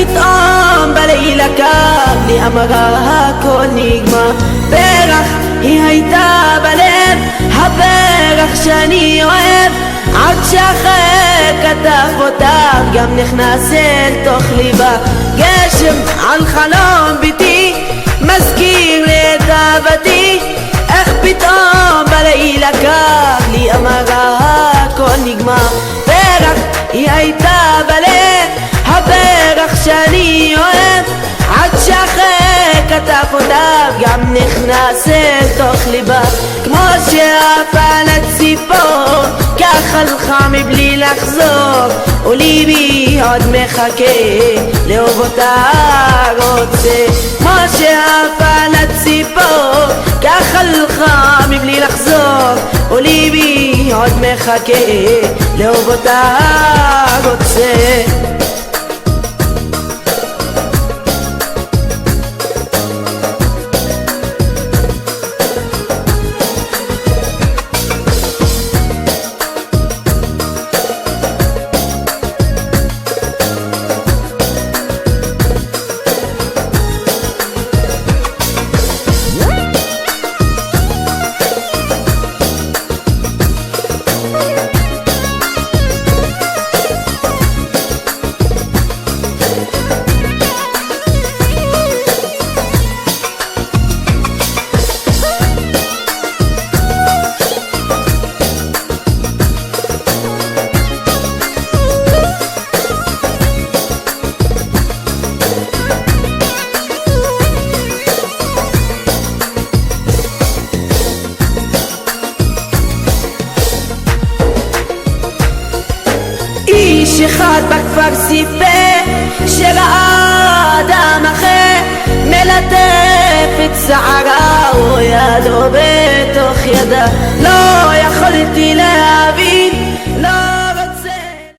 פתאום בלילה קר לי אמרה הכל נגמר. פרח היא הייתה בלב, הפרח שאני אוהב, עד שאחרי כתב אותה גם נכנס אל תוך ליבה. גשם על חלום ביתי מזכיר לי את אהבתי, איך פתאום בלילה קר לי אמרה הכל נגמר. פרח היא הייתה בלב, הפרח שאני אוהב, עד שאחרי כתב אותה גם נכנס אל תוך ליבה. כמו שעפה לציפור כך הלכה מבלי לחזור, וליבי עוד מחכה לאהוב אותה רוצה. כמו שעפה לציפור כך הלכה מבלי לחזור, וליבי עוד מחכה לאהוב אותה רוצה. איש אחד בכפר סיפר שראה אדם אחר מלטף את שערה וידו בתוך ידה. לא יכולתי להבין